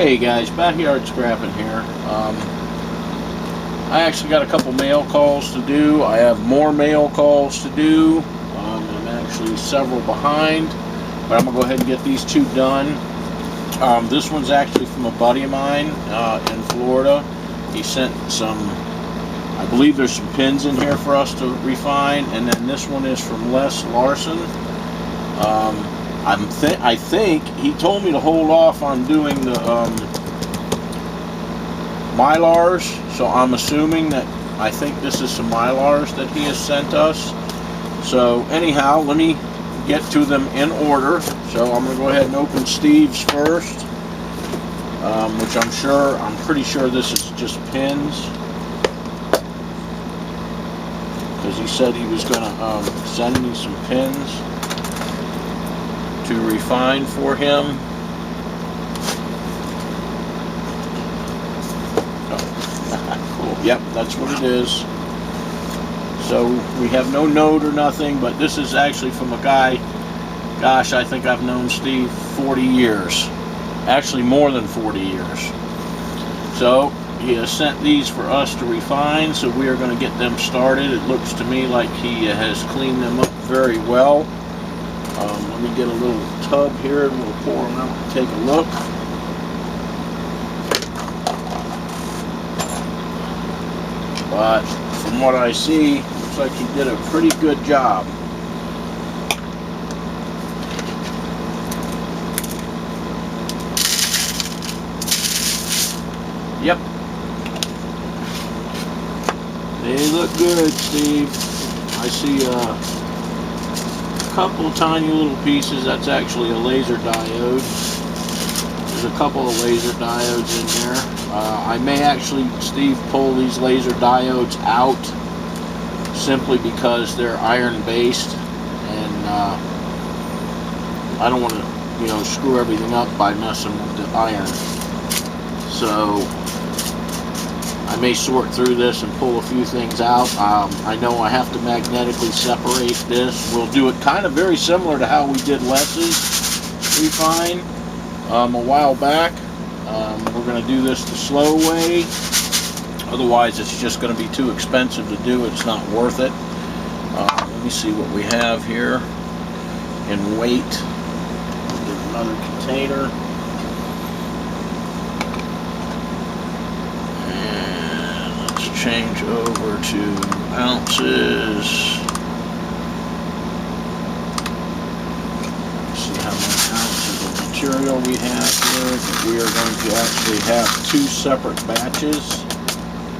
Hey guys, backyard scrapping here. I actually got a couple mail calls to do. I have more mail calls to do. I'm actually several behind, but I'm gonna go ahead and get these two done. This one's actually from a buddy of mine in Florida. He sent some, I believe there's some pins in here for us to refine, and then this one is from Les Larson. I think he told me to hold off on doing the Mylars, so I'm assuming that I think this is some Mylars that he has sent us. So anyhow, let me get to them in order. So I'm going to go ahead and open Steve's first, which I'm pretty sure this is just pins, because he said he was going to send me some pins to refine for him. Oh, cool. Yep, that's what it is. So we have no note or nothing, but this is actually from a guy, gosh, I think I've known Steve 40 years. Actually more than 40 years. So he has sent these for us to refine, so we are going to get them started. It looks to me like he has cleaned them up very well. Let me get a little tub here and we'll pour them out and take a look. But from what I see, looks like he did a pretty good job. Yep. They look good, Steve. I see couple tiny little pieces. That's actually a laser diode. There's a couple of laser diodes in there. I may actually, Steve, pull these laser diodes out simply because they're iron based, and I don't want to, screw everything up by messing with the iron. So I may sort through this and pull a few things out. I know I have to magnetically separate this. We'll do it kind of very similar to how we did Les's refine a while back. We're going to do this the slow way. Otherwise, it's just going to be too expensive to do. It's not worth it. Let me see what we have here in weight. We'll get another container. Change over to ounces. See how many ounces of material we have here. But we are going to actually have two separate batches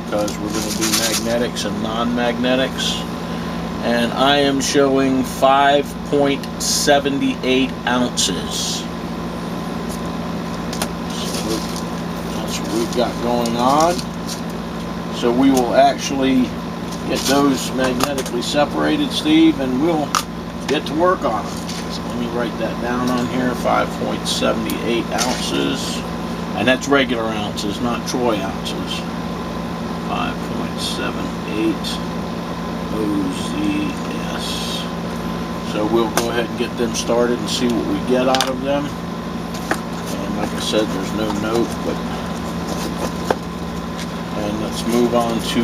because we're going to do magnetics and non-magnetics. And I am showing 5.78 ounces. So that's what we've got going on. So we will actually get those magnetically separated, Steve, and we'll get to work on them. So let me write that down on here, 5.78 ounces. And that's regular ounces, not troy ounces. 5.78 OZS. So we'll go ahead and get them started and see what we get out of them. And like I said, there's no note, but... And let's move on to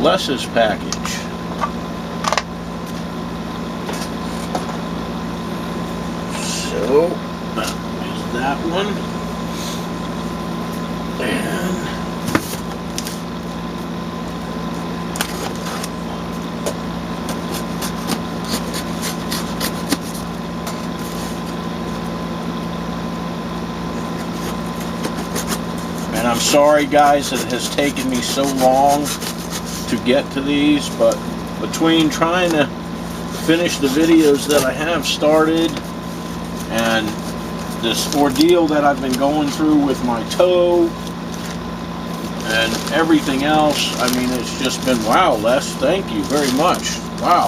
Les's package. So, there's that one. And I'm sorry, guys, that it has taken me so long to get to these, but between trying to finish the videos that I have started and this ordeal that I've been going through with my toe and everything else, I mean, it's just been, wow, Les, thank you very much. Wow.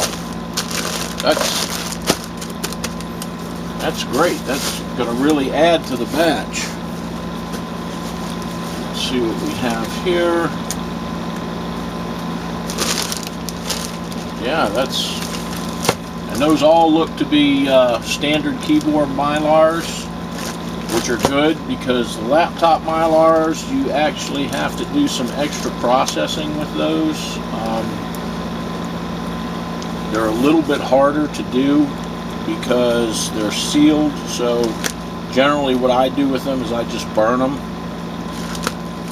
That's great. That's going to really add to the batch. See what we have here. Yeah, and those all look to be standard keyboard Mylars. which are good because the laptop Mylars, you actually have to do some extra processing with those. They're a little bit harder to do because they're sealed, so generally what I do with them is I just burn them.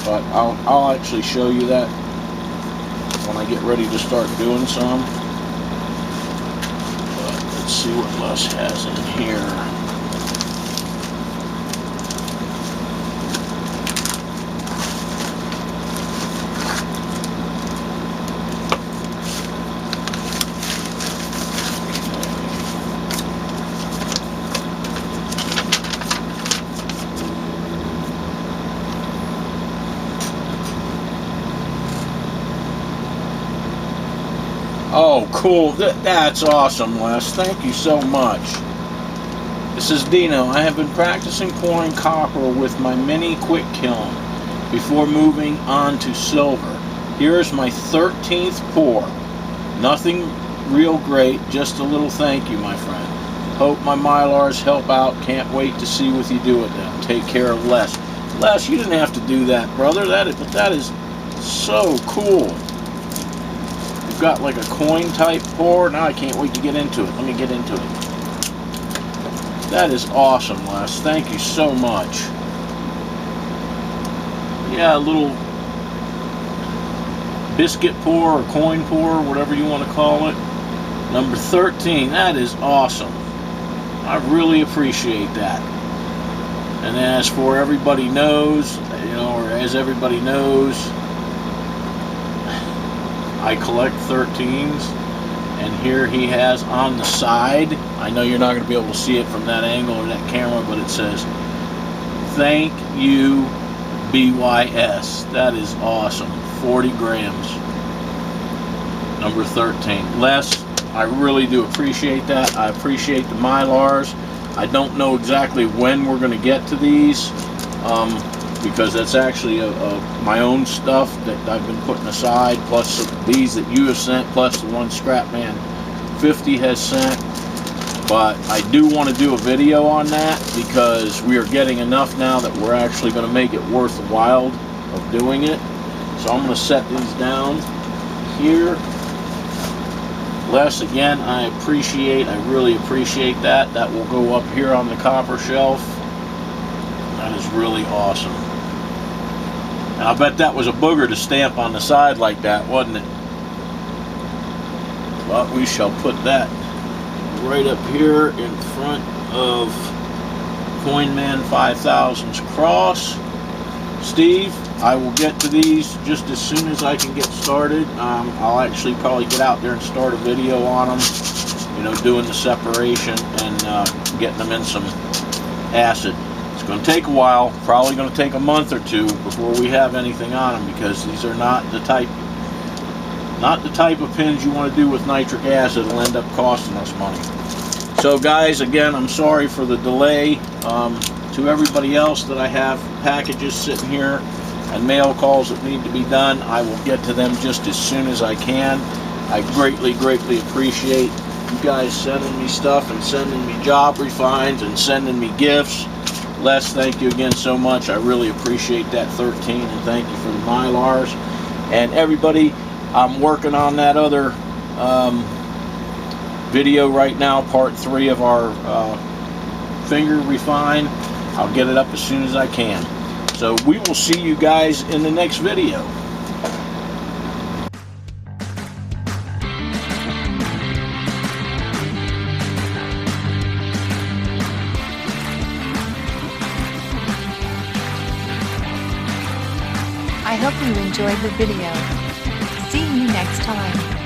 But I'll actually show you that when I get ready to start doing some. But let's see what Les has in here. Oh, cool. That's awesome, Les. Thank you so much. This is Dino. I have been practicing pouring copper with my mini quick kiln before moving on to silver. Here is my 13th pour. Nothing real great, just a little thank you, my friend. Hope my Mylars help out. Can't wait to see what you do with them. Take care of Les. Les, you didn't have to do that, brother. That is so cool. Got like a coin type pour. Now I can't wait to get into it. Let me get into it. That is awesome, Les. Thank you so much. Yeah, a little biscuit pour or coin pour, whatever you want to call it. Number 13. That is awesome. I really appreciate that. And as for everybody knows, or as everybody knows, I collect 13s, and here he has on the side, I know you're not going to be able to see it from that angle or that camera, but it says, "Thank you, BYS." That is awesome. 40 grams. Number 13. Les, I really do appreciate that. I appreciate the Mylars. I don't know exactly when we're going to get to these, because that's actually my own stuff that I've been putting aside, plus these that you have sent, plus the one Scrapman 50 has sent. But I do want to do a video on that because we are getting enough now that we're actually going to make it worthwhile of doing it. So I'm going to set these down here. Les, again, I really appreciate that. That will go up here on the copper shelf. That is really awesome. And I bet that was a booger to stamp on the side like that, wasn't it? But we shall put that right up here in front of Coinman 5000's cross. Steve, I will get to these just as soon as I can get started. I'll actually probably get out there and start a video on them, doing the separation and getting them in some acid. It's going to take a while, probably going to take a month or two before we have anything on them, because these are not the type of pins you want to do with nitric acid. It'll end up costing us money. So guys, again, I'm sorry for the delay. To everybody else that I have packages sitting here and mail calls that need to be done, I will get to them just as soon as I can. I greatly appreciate you guys sending me stuff and sending me job refines and sending me gifts. Les, thank you again so much. I really appreciate that 13, and thank you for the Mylars. And everybody, I'm working on that other video right now, part 3 of our finger refine. I'll get it up as soon as I can. So we will see you guys in the next video. I hope you enjoyed the video. See you next time.